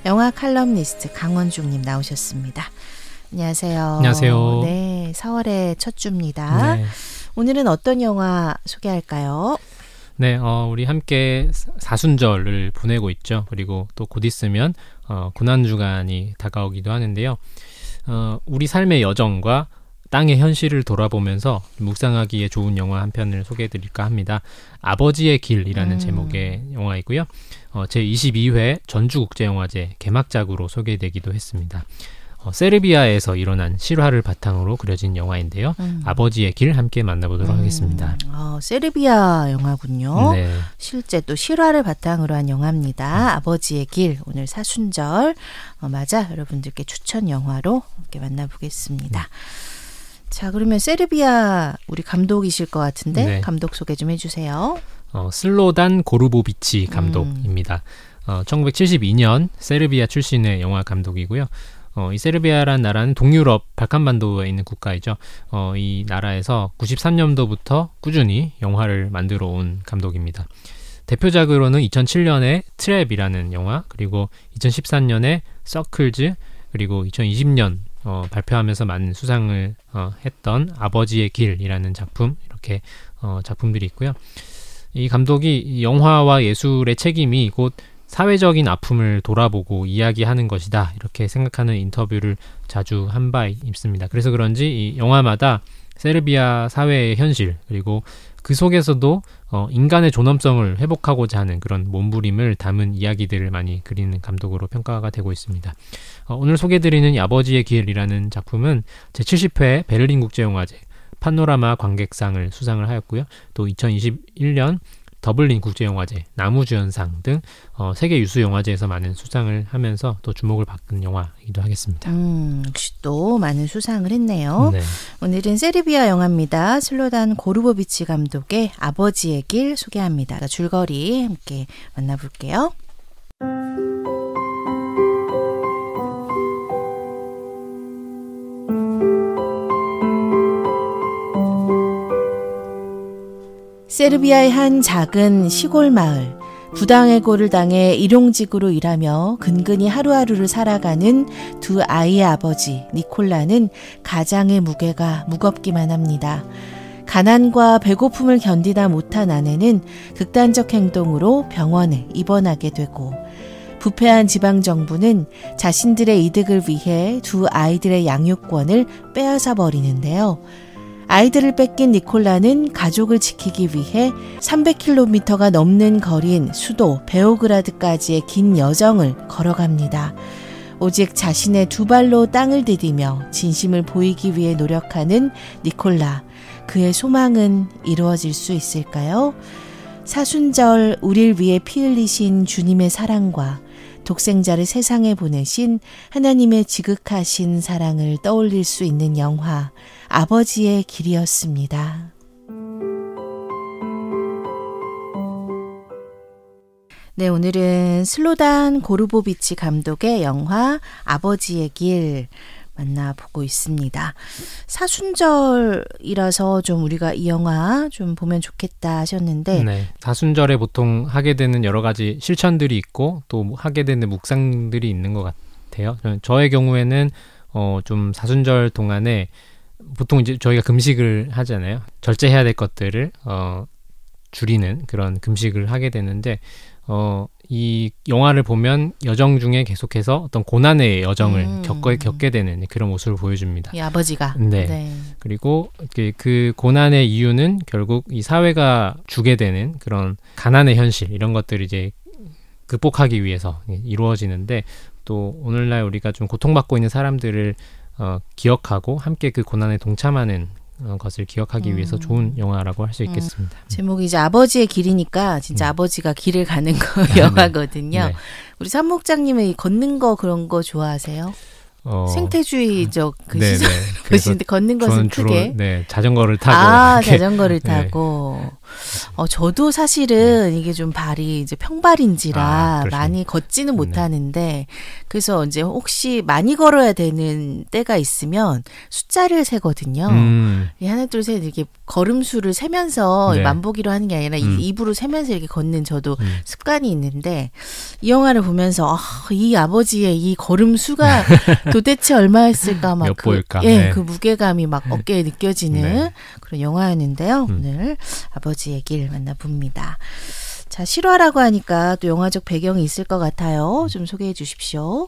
영화 칼럼니스트 강원중님 나오셨습니다. 안녕하세요. 안녕하세요. 네, 4월의 첫 주입니다. 네. 오늘은 어떤 영화 소개할까요? 네, 우리 함께 사순절을 보내고 있죠. 그리고 또 곧 있으면 고난주간이 다가오기도 하는데요. 우리 삶의 여정과 땅의 현실을 돌아보면서 묵상하기에 좋은 영화 한 편을 소개해드릴까 합니다. 아버지의 길이라는 제목의 영화이고요. 제22회 전주국제영화제 개막작으로 소개되기도 했습니다. 세르비아에서 일어난 실화를 바탕으로 그려진 영화인데요. 아버지의 길 함께 만나보도록 하겠습니다. 세르비아 영화군요. 네. 실제 또 실화를 바탕으로 한 영화입니다. 아버지의 길, 오늘 사순절 맞아 여러분들께 추천 영화로 함께 만나보겠습니다. 자, 그러면 세르비아 우리 감독이실 것 같은데 네. 감독 소개 좀 해주세요. 슬로단 고르보비치 감독입니다. 1972년 세르비아 출신의 영화 감독이고요. 이 세르비아라는 나라는 동유럽 발칸반도에 있는 국가이죠. 이 나라에서 93년도부터 꾸준히 영화를 만들어 온 감독입니다. 대표작으로는 2007년에 트랩이라는 영화, 그리고 2014년에 서클즈, 그리고 2020년 발표하면서 많은 수상을 했던 아버지의 길이라는 작품, 이렇게 작품들이 있고요. 이 감독이 영화와 예술의 책임이 곧 사회적인 아픔을 돌아보고 이야기하는 것이다, 이렇게 생각하는 인터뷰를 자주 한 바 있습니다. 그래서 그런지 이 영화마다 세르비아 사회의 현실, 그리고 그 속에서도 인간의 존엄성을 회복하고자 하는 그런 몸부림을 담은 이야기들을 많이 그리는 감독으로 평가가 되고 있습니다. 오늘 소개해드리는 이 아버지의 길이라는 작품은 제70회 베를린 국제영화제 파노라마 관객상을 수상을 하였고요. 또 2021년 더블린 국제영화제, 나무주연상 등 세계 유수 영화제에서 많은 수상을 하면서 또 주목을 받은 영화이기도 하겠습니다. 역시 또 많은 수상을 했네요. 네. 오늘은 세르비아 영화입니다. 슬로단 고르보비치 감독의 아버지의 길 소개합니다. 줄거리 함께 만나볼게요. 세르비아의 한 작은 시골 마을, 부당의 고를 당해 일용직으로 일하며 근근히 하루하루를 살아가는 두 아이의 아버지 니콜라는 가장의 무게가 무겁기만 합니다. 가난과 배고픔을 견디다 못한 아내는 극단적 행동으로 병원에 입원하게 되고, 부패한 지방정부는 자신들의 이득을 위해 두 아이들의 양육권을 빼앗아 버리는데요. 아이들을 뺏긴 니콜라는 가족을 지키기 위해 300km가 넘는 거리인 수도 베오그라드까지의 긴 여정을 걸어갑니다. 오직 자신의 두 발로 땅을 디디며 진심을 보이기 위해 노력하는 니콜라. 그의 소망은 이루어질 수 있을까요? 사순절 우릴 위해 피 흘리신 주님의 사랑과 독생자를 세상에 보내신 하나님의 지극하신 사랑을 떠올릴 수 있는 영화 아버지의 길이었습니다. 네, 오늘은 슬로단 고르보비치 감독의 영화 아버지의 길 만나보고 있습니다. 사순절이라서 좀 우리가 이 영화 좀 보면 좋겠다 하셨는데, 네, 사순절에 보통 하게 되는 여러 가지 실천들이 있고 또 하게 되는 묵상들이 있는 것 같아요. 저의 경우에는 좀 사순절 동안에 보통 이제 저희가 금식을 하잖아요. 절제해야 될 것들을 줄이는 그런 금식을 하게 되는데, 이 영화를 보면 여정 중에 계속해서 어떤 고난의 여정을 겪게 되는 그런 모습을 보여줍니다. 이 아버지가. 네. 네. 그리고 그 고난의 이유는 결국 이 사회가 주게 되는 그런 가난의 현실, 이런 것들이 이제 극복하기 위해서 이루어지는데, 또 오늘날 우리가 좀 고통받고 있는 사람들을 기억하고 함께 그 고난에 동참하는 것을 기억하기 위해서 좋은 영화라고 할 수 있겠습니다. 제목이 이제 아버지의 길이니까 진짜 아버지가 길을 가는 거 영화거든요. 네. 우리 삼목장님은 걷는 거 그런 거 좋아하세요? 생태주의적 그 시선 보시는데 걷는 것은 저는 크게 주로 자전거를 타고 자전거를 타고 저도 사실은 이게 좀 발이 이제 평발인지라 많이 걷지는 못하는데, 그래서 이제 혹시 많이 걸어야 되는 때가 있으면 숫자를 세거든요. 이 하나, 둘, 셋 이렇게 걸음수를 세면서 만보기로 하는 게 아니라 입으로 세면서 이렇게 걷는 저도 습관이 있는데, 이 영화를 보면서 이 아버지의 이 걸음수가 도대체 얼마였을까 막 몇 보일까? 그 무게감이 막 어깨에 느껴지는 그런 영화였는데요. 오늘 아버지 얘기를 만나봅니다. 자, 실화라고 하니까 또 영화적 배경이 있을 것 같아요. 좀 소개해 주십시오.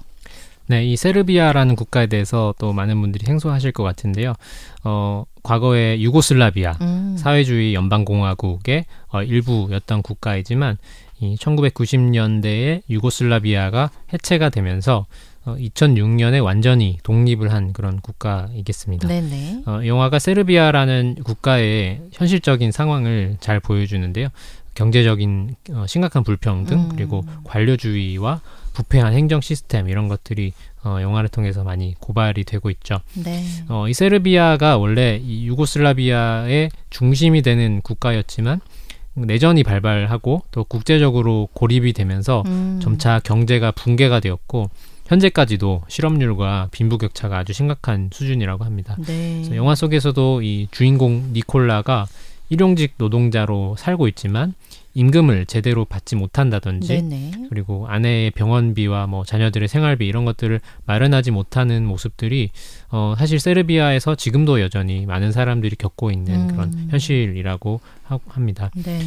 네, 이 세르비아라는 국가에 대해서 또 많은 분들이 생소하실 것 같은데요. 과거에 유고슬라비아 사회주의 연방공화국의 일부였던 국가이지만 이 1990년대에 유고슬라비아가 해체가 되면서 2006년에 완전히 독립을 한 그런 국가이겠습니다. 네네. 영화가 세르비아라는 국가의 현실적인 상황을 잘 보여주는데요. 경제적인 심각한 불평등 그리고 관료주의와 부패한 행정 시스템 이런 것들이 영화를 통해서 많이 고발이 되고 있죠. 네. 이 세르비아가 원래 이 유고슬라비아의 중심이 되는 국가였지만 내전이 발발하고 또 국제적으로 고립이 되면서 점차 경제가 붕괴가 되었고 현재까지도 실업률과 빈부격차가 아주 심각한 수준이라고 합니다. 네. 그래서 영화 속에서도 이 주인공 니콜라가 일용직 노동자로 살고 있지만 임금을 제대로 받지 못한다든지 네네. 그리고 아내의 병원비와 뭐 자녀들의 생활비 이런 것들을 마련하지 못하는 모습들이 사실 세르비아에서 지금도 여전히 많은 사람들이 겪고 있는 그런 현실이라고 합니다. 네.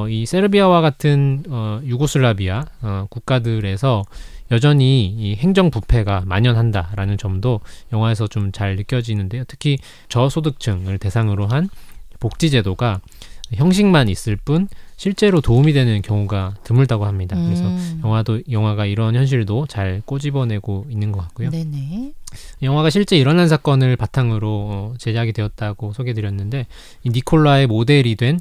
이 세르비아와 같은 유고슬라비아 국가들에서 여전히 이 행정 부패가 만연한다라는 점도 영화에서 좀 잘 느껴지는데요. 특히 저소득층을 대상으로 한 복지제도가 형식만 있을 뿐 실제로 도움이 되는 경우가 드물다고 합니다. 그래서 영화가 이런 현실도 잘 꼬집어내고 있는 것 같고요. 네네. 영화가 실제 일어난 사건을 바탕으로 제작이 되었다고 소개드렸는데 이 니콜라의 모델이 된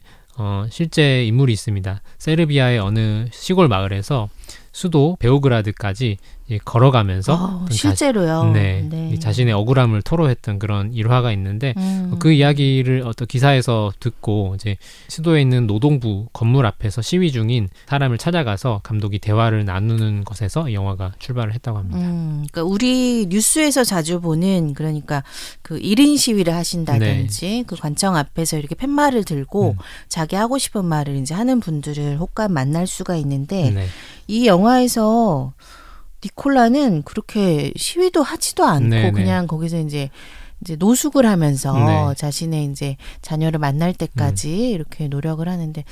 실제 인물이 있습니다. 세르비아의 어느 시골 마을에서 수도 베오그라드까지 걸어가면서 실제로요. 네. 자신의 억울함을 토로했던 그런 일화가 있는데 그 이야기를 어떤 기사에서 듣고 이제 수도에 있는 노동부 건물 앞에서 시위 중인 사람을 찾아가서 감독이 대화를 나누는 것에서 이 영화가 출발을 했다고 합니다. 그러니까 우리 뉴스에서 자주 보는 그러니까 그 1인 시위를 하신다든지 그 관청 앞에서 이렇게 팻말을 들고 자기 하고 싶은 말을 이제 하는 분들을 혹간 만날 수가 있는데 이 영화에서 니콜라는 그렇게 시위도 하지도 않고 그냥 거기서 이제 노숙을 하면서 자신의 이제 자녀를 만날 때까지 이렇게 노력을 하는데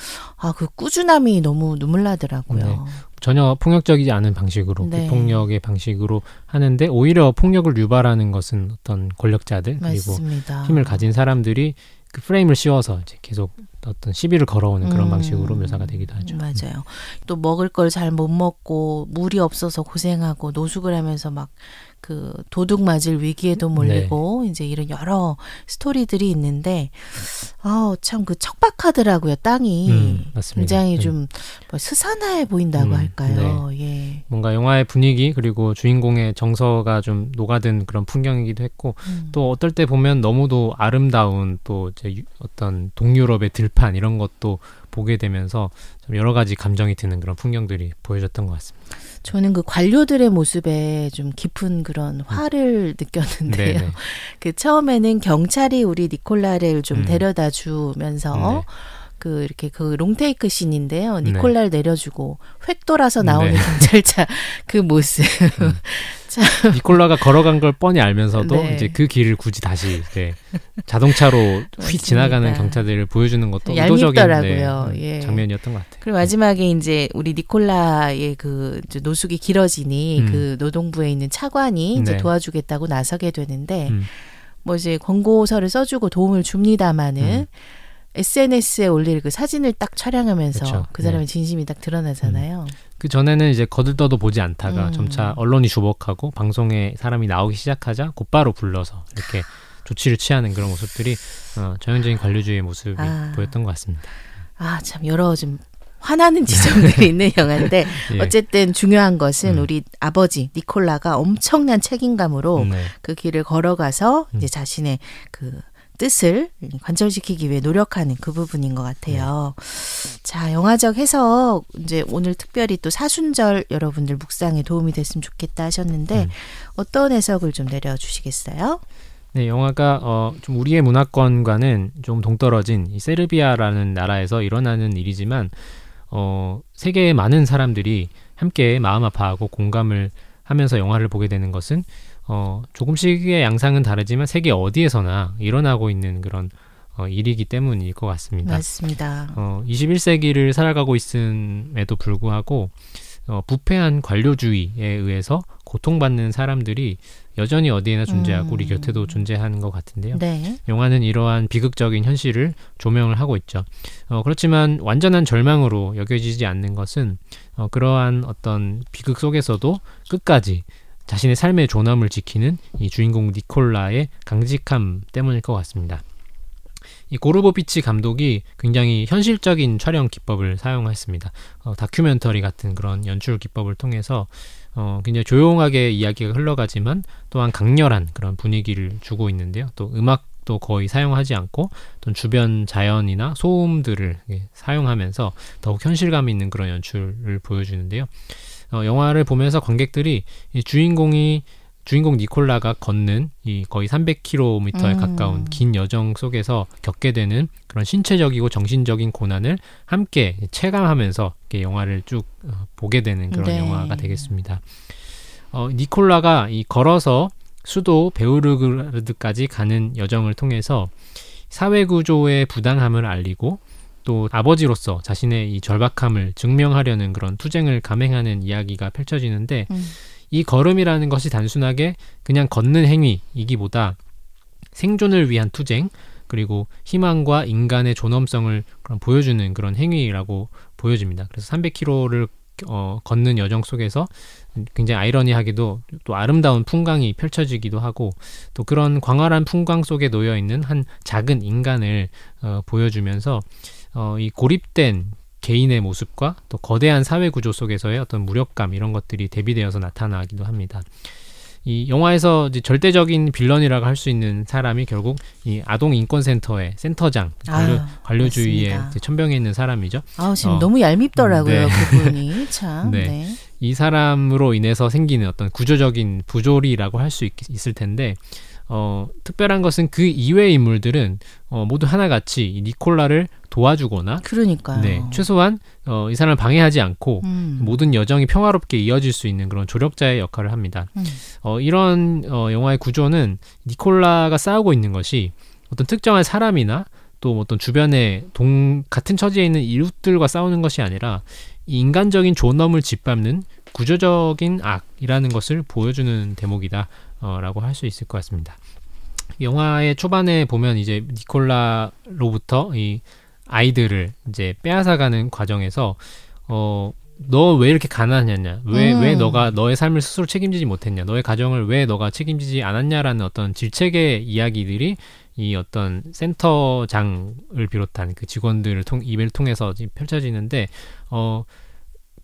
그 꾸준함이 너무 눈물 나더라고요. 전혀 폭력적이지 않은 방식으로 비폭력의 방식으로 하는데 오히려 폭력을 유발하는 것은 어떤 권력자들 맞습니다. 그리고 힘을 가진 사람들이 그 프레임을 씌워서 이제 계속 어떤 시비를 걸어오는 그런 방식으로 묘사가 되기도 하죠. 맞아요. 또 먹을 걸 잘 못 먹고 물이 없어서 고생하고 노숙을 하면서 막 그 도둑 맞을 위기에도 몰리고 이제 이런 여러 스토리들이 있는데 참 그 척박하더라고요. 땅이 맞습니다. 굉장히 좀 스산해 보인다고 할까요? 예. 뭔가 영화의 분위기 그리고 주인공의 정서가 좀 녹아든 그런 풍경이기도 했고 또 어떨 때 보면 너무도 아름다운 또 이제 어떤 동유럽의 들판 이런 것도 보게 되면서 좀 여러 가지 감정이 드는 그런 풍경들이 보여졌던 것 같습니다. 저는 그 관료들의 모습에 좀 깊은 그런 화를 느꼈는데요. 그 처음에는 경찰이 우리 니콜라를 좀 데려다 주면서 그 이렇게 그 롱테이크 씬인데요. 니콜라를 내려주고 획 돌아서 나오는 경찰차 그 모습. 니콜라가 걸어간 걸 뻔히 알면서도 이제 그 길을 굳이 다시 자동차로 휙 지나가는 경찰들을 보여주는 것도 의도적인 장면이었던 것 같아요. 그리고 마지막에 이제 우리 니콜라의 그 노숙이 길어지니 그 노동부에 있는 차관이 이제 도와주겠다고 나서게 되는데 뭐 이제 권고서를 써주고 도움을 줍니다마는 SNS에 올릴 그 사진을 딱 촬영하면서 그 사람의 진심이 딱 드러나잖아요. 그 전에는 이제 거들떠도 보지 않다가 점차 언론이 주목하고 방송에 사람이 나오기 시작하자 곧바로 불러서 이렇게 조치를 취하는 그런 모습들이 전형적인 관료주의의 모습이 보였던 것 같습니다. 참 여러 좀 화나는 지점들이 있는 영화인데 어쨌든 중요한 것은 우리 아버지 니콜라가 엄청난 책임감으로 그 길을 걸어가서 이제 자신의 그 뜻을 관철시키기 위해 노력하는 그 부분인 것 같아요. 자, 영화적 해석 이제 오늘 특별히 또 사순절 여러분들 묵상에 도움이 됐으면 좋겠다 하셨는데 어떤 해석을 좀 내려주시겠어요? 네, 영화가 좀 우리의 문화권과는 좀 동떨어진 이 세르비아라는 나라에서 일어나는 일이지만 세계의 많은 사람들이 함께 마음 아파하고 공감을 하면서 영화를 보게 되는 것은 조금씩의 양상은 다르지만 세계 어디에서나 일어나고 있는 그런 일이기 때문일 것 같습니다. 맞습니다. 21세기를 살아가고 있음에도 불구하고 부패한 관료주의에 의해서 고통받는 사람들이 여전히 어디에나 존재하고 우리 곁에도 존재하는 것 같은데요. 네. 영화는 이러한 비극적인 현실을 조명을 하고 있죠. 그렇지만 완전한 절망으로 여겨지지 않는 것은 그러한 어떤 비극 속에서도 끝까지 자신의 삶의 존엄을 지키는 이 주인공 니콜라의 강직함 때문일 것 같습니다. 이 고르보비치 감독이 굉장히 현실적인 촬영 기법을 사용했습니다. 다큐멘터리 같은 그런 연출 기법을 통해서 굉장히 조용하게 이야기가 흘러가지만 또한 강렬한 그런 분위기를 주고 있는데요. 또 음악도 거의 사용하지 않고 또 주변 자연이나 소음들을 사용하면서 더욱 현실감 있는 그런 연출을 보여주는데요. 영화를 보면서 관객들이 이 주인공 니콜라가 걷는 이 거의 300km에 가까운 긴 여정 속에서 겪게 되는 그런 신체적이고 정신적인 고난을 함께 체감하면서 이렇게 영화를 쭉 보게 되는 그런 네. 영화가 되겠습니다. 니콜라가 이 걸어서 수도 베오르그라드까지 가는 여정을 통해서 사회구조의 부당함을 알리고 또 아버지로서 자신의 이 절박함을 증명하려는 그런 투쟁을 감행하는 이야기가 펼쳐지는데 이 걸음이라는 것이 단순하게 그냥 걷는 행위이기보다 생존을 위한 투쟁 그리고 희망과 인간의 존엄성을 보여주는 그런 행위라고 보여집니다. 그래서 300km를 걷는 여정 속에서 굉장히 아이러니하게도 또 아름다운 풍광이 펼쳐지기도 하고 또 그런 광활한 풍광 속에 놓여있는 한 작은 인간을 보여주면서 이 고립된 개인의 모습과 또 거대한 사회 구조 속에서의 어떤 무력감 이런 것들이 대비되어서 나타나기도 합니다. 이 영화에서 이제 절대적인 빌런이라고 할 수 있는 사람이 결국 이 아동인권센터의 센터장, 관료주의의 천병에 있는 사람이죠. 지금 너무 얄밉더라고요. 네. 그분이 참. 네. 네. 이 사람으로 인해서 생기는 어떤 구조적인 부조리라고 할 수 있을 텐데 특별한 것은 그 이외의 인물들은 모두 하나같이 이 니콜라를 도와주거나 그러니까요. 네, 최소한 이 사람을 방해하지 않고 모든 여정이 평화롭게 이어질 수 있는 그런 조력자의 역할을 합니다. 이런 영화의 구조는 니콜라가 싸우고 있는 것이 어떤 특정한 사람이나 또 어떤 주변에 같은 처지에 있는 이웃들과 싸우는 것이 아니라 이 인간적인 존엄을 짓밟는 구조적인 악이라는 것을 보여주는 대목이다 라고 할 수 있을 것 같습니다. 영화의 초반에 보면 이제 니콜라로부터 이 아이들을 이제 빼앗아가는 과정에서 너 왜 이렇게 가난하냐? 왜 너가 너의 삶을 스스로 책임지지 못했냐? 너의 가정을 왜 너가 책임지지 않았냐라는 어떤 질책의 이야기들이 이 어떤 센터장을 비롯한 그 직원들을 입을 통해서 펼쳐지는데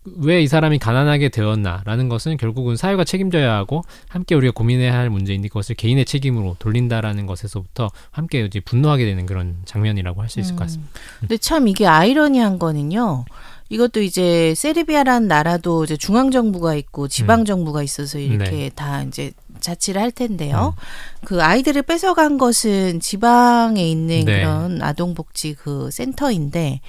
왜 이 사람이 가난하게 되었나라는 것은 결국은 사회가 책임져야 하고 함께 우리가 고민해야 할 문제인데 그것을 개인의 책임으로 돌린다라는 것에서부터 함께 이제 분노하게 되는 그런 장면이라고 할 수 있을 것 같습니다. 근데 참 이게 아이러니한 거는요. 이것도 이제 세르비아라는 나라도 이제 중앙 정부가 있고 지방 정부가 있어서 이렇게 네. 다 이제 자치를 할 텐데요. 그 아이들을 뺏어간 것은 지방에 있는 네. 그런 아동복지 그 센터인데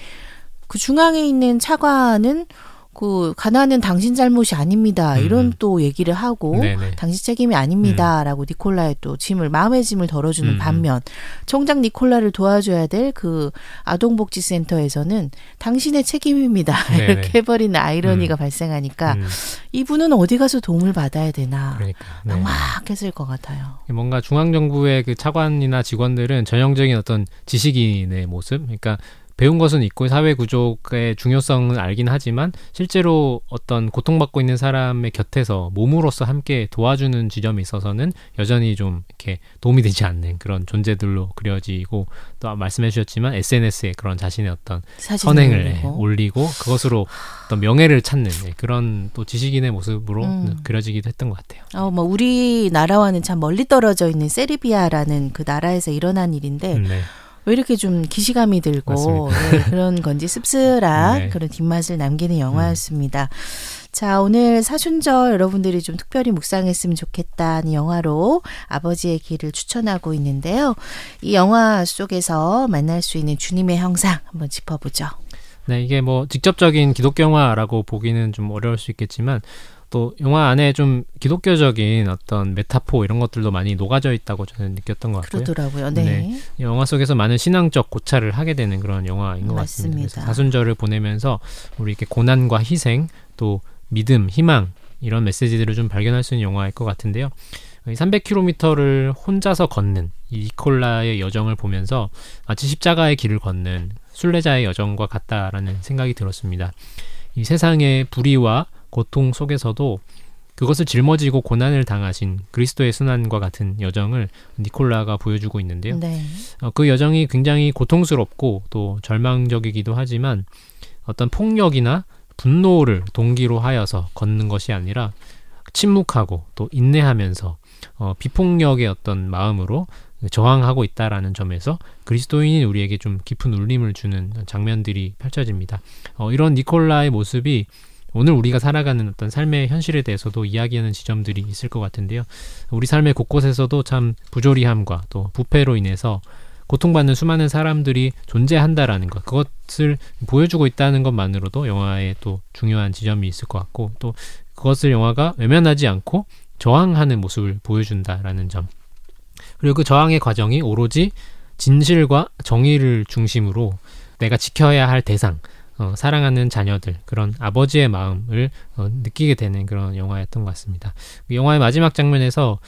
그 중앙에 있는 차관은 그 가난은 당신 잘못이 아닙니다. 이런 또 얘기를 하고 네네. 당신 책임이 아닙니다라고 니콜라의 또 마음의 짐을 덜어주는 반면 정작 니콜라를 도와줘야 될 그 아동복지센터에서는 당신의 책임입니다. 네네. 이렇게 해버리는 아이러니가 발생하니까 이분은 어디 가서 도움을 받아야 되나 그러니까, 네. 막막했을 것 같아요. 뭔가 중앙정부의 그 차관이나 직원들은 전형적인 어떤 지식인의 모습, 그러니까 배운 것은 있고 사회 구조의 중요성은 알긴 하지만 실제로 어떤 고통받고 있는 사람의 곁에서 몸으로서 함께 도와주는 지점에 있어서는 여전히 좀 이렇게 도움이 되지 않는 그런 존재들로 그려지고, 또 말씀해 주셨지만 SNS에 그런 자신의 어떤 선행을 올리고 그것으로 어떤 명예를 찾는 그런 또 지식인의 모습으로 그려지기도 했던 것 같아요. 뭐 우리나라와는 참 멀리 떨어져 있는 세르비아라는 그 나라에서 일어난 일인데 네. 왜 이렇게 좀 기시감이 들고 그런 건지 씁쓸한 그런 뒷맛을 남기는 영화였습니다. 자, 오늘 사순절 여러분들이 좀 특별히 묵상했으면 좋겠다는 영화로 아버지의 길을 추천하고 있는데요. 이 영화 속에서 만날 수 있는 주님의 형상 한번 짚어보죠. 네, 이게 뭐 직접적인 기독교 영화라고 보기는 좀 어려울 수 있겠지만 또 영화 안에 좀 기독교적인 어떤 메타포 이런 것들도 많이 녹아져 있다고 저는 느꼈던 것 같고요. 그러더라고요. 네. 영화 속에서 많은 신앙적 고찰을 하게 되는 그런 영화인 것 같습니다. 그래서 사순절을 보내면서 우리 이렇게 고난과 희생, 또 믿음, 희망 이런 메시지들을 좀 발견할 수 있는 영화일 것 같은데요. 300km를 혼자서 걷는 이 니콜라의 여정을 보면서 마치 십자가의 길을 걷는 순례자의 여정과 같다라는 생각이 들었습니다. 이 세상의 불의와 고통 속에서도 그것을 짊어지고 고난을 당하신 그리스도의 순환과 같은 여정을 니콜라가 보여주고 있는데요. 네. 그 여정이 굉장히 고통스럽고 또 절망적이기도 하지만 어떤 폭력이나 분노를 동기로 하여서 걷는 것이 아니라 침묵하고 또 인내하면서 비폭력의 어떤 마음으로 저항하고 있다라는 점에서 그리스도인인 우리에게 좀 깊은 울림을 주는 장면들이 펼쳐집니다. 이런 니콜라의 모습이 오늘 우리가 살아가는 어떤 삶의 현실에 대해서도 이야기하는 지점들이 있을 것 같은데요. 우리 삶의 곳곳에서도 참 부조리함과 또 부패로 인해서 고통받는 수많은 사람들이 존재한다라는 것, 그것을 보여주고 있다는 것만으로도 영화에 또 중요한 지점이 있을 것 같고, 또 그것을 영화가 외면하지 않고 저항하는 모습을 보여준다라는 점, 그리고 그 저항의 과정이 오로지 진실과 정의를 중심으로 내가 지켜야 할 대상, 사랑하는 자녀들, 그런 아버지의 마음을 느끼게 되는 그런 영화였던 것 같습니다. 영화의 마지막 장면에서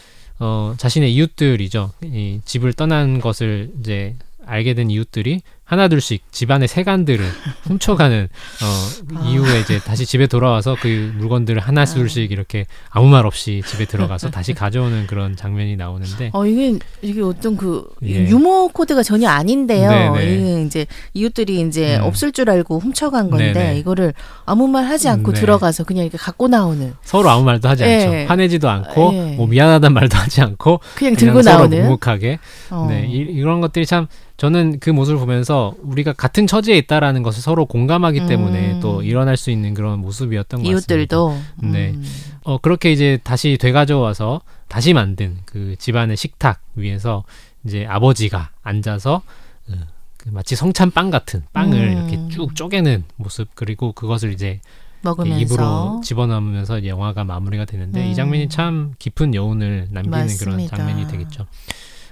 자신의 이웃들이죠. 이 집을 떠난 것을 이제 알게 된 이웃들이 하나둘씩 집안의 세간들을 훔쳐가는 이후에 이제 다시 집에 돌아와서 그 물건들을 하나둘씩 이렇게 아무 말 없이 집에 들어가서 다시 가져오는 그런 장면이 나오는데 이게 어떤 그 유머 코드가 전혀 아닌데요. 이게 이제 이웃들이 이제 없을 줄 알고 훔쳐간 건데 이거를 아무 말 하지 않고 들어가서 그냥 이렇게 갖고 나오는, 서로 아무 말도 하지 않죠. 화내지도 않고 뭐 미안하단 말도 하지 않고 그냥 들고 서로 나오는 묵묵하게 이런 것들이 참, 저는 그 모습을 보면서 우리가 같은 처지에 있다라는 것을 서로 공감하기 때문에 또 일어날 수 있는 그런 모습이었던 것 같습니다. 이웃들도. 네. 그렇게 이제 다시 되가져와서 다시 만든 그 집안의 식탁 위에서 이제 아버지가 앉아서 마치 성찬빵 같은 빵을 이렇게 쭉 쪼개는 모습, 그리고 그것을 이제 먹으면서 입으로 집어넣으면서 영화가 마무리가 되는데 이 장면이 참 깊은 여운을 남기는 맞습니다. 그런 장면이 되겠죠.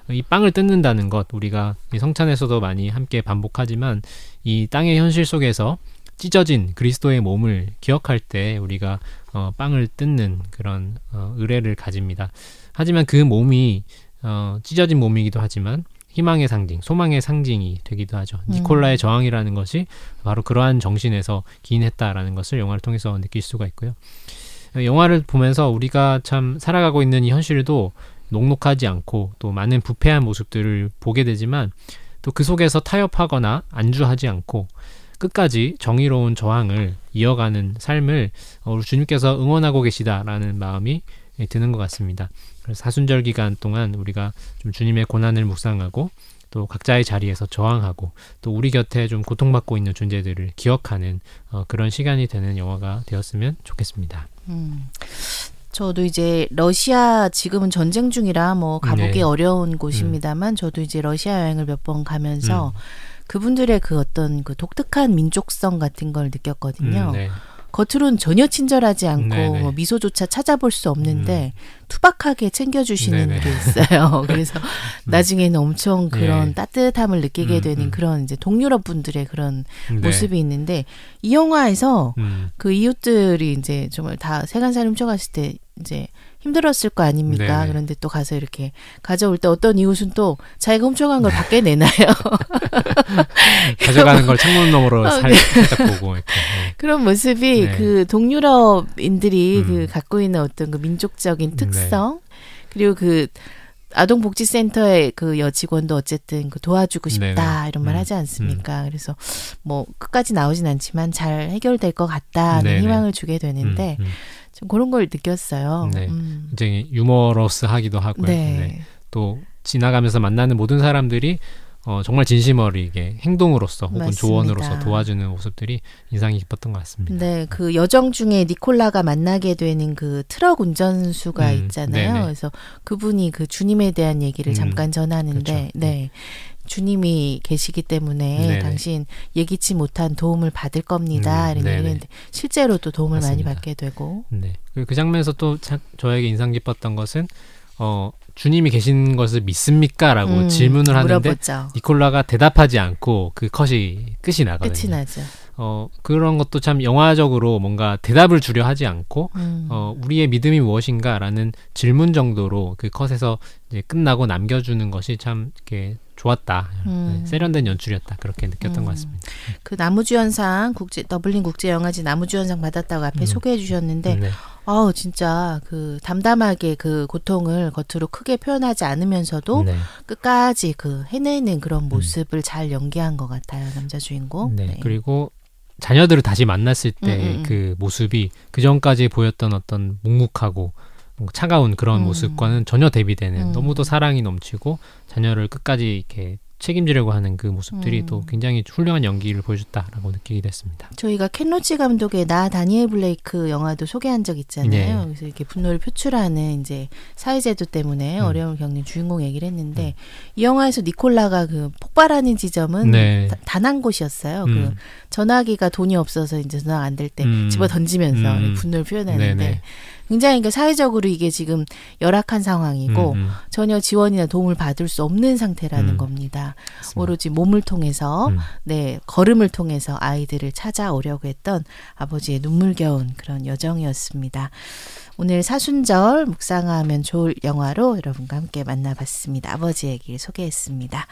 이 빵을 뜯는다는 것, 우리가 이 성찬에서도 많이 함께 반복하지만 이 땅의 현실 속에서 찢어진 그리스도의 몸을 기억할 때 우리가 빵을 뜯는 그런 의례를 가집니다. 하지만 그 몸이 찢어진 몸이기도 하지만 희망의 상징, 소망의 상징이 되기도 하죠. 니콜라의 저항이라는 것이 바로 그러한 정신에서 기인했다라는 것을 영화를 통해서 느낄 수가 있고요. 영화를 보면서 우리가 참 살아가고 있는 이 현실도 녹록하지 않고 또 많은 부패한 모습들을 보게 되지만, 또 그 속에서 타협하거나 안주하지 않고 끝까지 정의로운 저항을 이어가는 삶을 우리 주님께서 응원하고 계시다라는 마음이 드는 것 같습니다. 그래서 사순절 기간 동안 우리가 좀 주님의 고난을 묵상하고 또 각자의 자리에서 저항하고 또 우리 곁에 좀 고통받고 있는 존재들을 기억하는 그런 시간이 되는 영화가 되었으면 좋겠습니다. 저도 이제 러시아, 지금은 전쟁 중이라 뭐 가보기 어려운 곳입니다만 저도 이제 러시아 여행을 몇 번 가면서 그분들의 그 어떤 그 독특한 민족성 같은 걸 느꼈거든요. 겉으로는 전혀 친절하지 않고 뭐 미소조차 찾아볼 수 없는데 투박하게 챙겨주시는 게 있어요. 그래서 나중에는 엄청 그런 따뜻함을 느끼게 되는 그런 이제 동유럽 분들의 그런 모습이 있는데, 이 영화에서 그 이웃들이 이제 정말 다 세간살이 훔쳐갔을 때 이제 힘들었을 거 아닙니까? 네네. 그런데 또 가서 이렇게 가져올 때 어떤 이웃은 또 자기가 훔쳐간 걸 밖에 내놔요. 가져가는 걸 창문 너머로 네. 살짝 보고 이렇게. 네. 그런 모습이 네. 그 동유럽인들이 그 갖고 있는 어떤 그 민족적인 특성 그리고 그 아동복지센터의 그 여직원도 어쨌든 그 도와주고 싶다 네네. 이런 말 하지 않습니까? 그래서 뭐 끝까지 나오진 않지만 잘 해결될 것 같다는 네네. 희망을 주게 되는데 좀 그런 걸 느꼈어요. 네. 굉장히 유머러스하기도 하고요. 네. 네. 또 지나가면서 만나는 모든 사람들이 정말 진심 어리게 행동으로서 혹은 맞습니다. 조언으로서 도와주는 모습들이 인상이 깊었던 것 같습니다. 네, 그 여정 중에 니콜라가 만나게 되는 그 트럭 운전수가 있잖아요. 네네. 그래서 그분이 그 주님에 대한 얘기를 잠깐 전하는데, 그렇죠. 네. 주님이 계시기 때문에 네네. 당신 예기치 못한 도움을 받을 겁니다. 이런 네네. 얘기를 했는데 실제로 또 도움을 맞습니다. 많이 받게 되고. 네. 그 장면에서 또 저에게 인상 깊었던 것은 주님이 계신 것을 믿습니까? 라고 질문을 하는데 물어보죠. 니콜라가 대답하지 않고 그 컷이 끝이 나거든요. 끝이 나죠. 그런 것도 참 영화적으로 뭔가 대답을 주려 하지 않고 우리의 믿음이 무엇인가라는 질문 정도로 그 컷에서 이제 끝나고 남겨주는 것이 참 이렇게 좋았다. 네, 세련된 연출이었다. 그렇게 느꼈던 것 같습니다. 그 나무주연상 더블린 국제영화제 나무주연상 받았다고 앞에 소개해 주셨는데 네. 진짜 그 담담하게 그 고통을 겉으로 크게 표현하지 않으면서도 네. 끝까지 그 해내는 그런 모습을 잘 연기한 것 같아요. 남자 주인공. 네. 그리고 자녀들을 다시 만났을 때 그 모습이 그 전까지 보였던 어떤 묵묵하고 뭔가 차가운 그런 모습과는 전혀 대비되는 너무도 사랑이 넘치고 자녀를 끝까지 이렇게 책임지려고 하는 그 모습들이 또 굉장히 훌륭한 연기를 보여줬다라고 느끼게 됐습니다. 저희가 켄 로치 감독의 나 다니엘 블레이크 영화도 소개한 적 있잖아요. 네. 그래서 이렇게 분노를 표출하는 이제 사회제도 때문에 어려움을 겪는 주인공 얘기를 했는데 이 영화에서 니콜라가 그 폭발하는 지점은 네. 단 한 곳이었어요. 그 전화기가 돈이 없어서 이제 전화 안 될 때 집어 던지면서 분노를 표현하는데 네네. 굉장히 그러니까 사회적으로 이게 지금 열악한 상황이고 전혀 지원이나 도움을 받을 수 없는 상태라는 겁니다. 맞습니다. 오로지 몸을 통해서 네, 걸음을 통해서 아이들을 찾아오려고 했던 아버지의 눈물겨운 그런 여정이었습니다. 오늘 사순절 묵상하면 좋을 영화로 여러분과 함께 만나봤습니다. 아버지의 길 소개했습니다.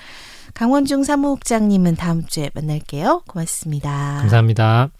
강원중 사무국장님은 다음 주에 만날게요. 고맙습니다. 감사합니다.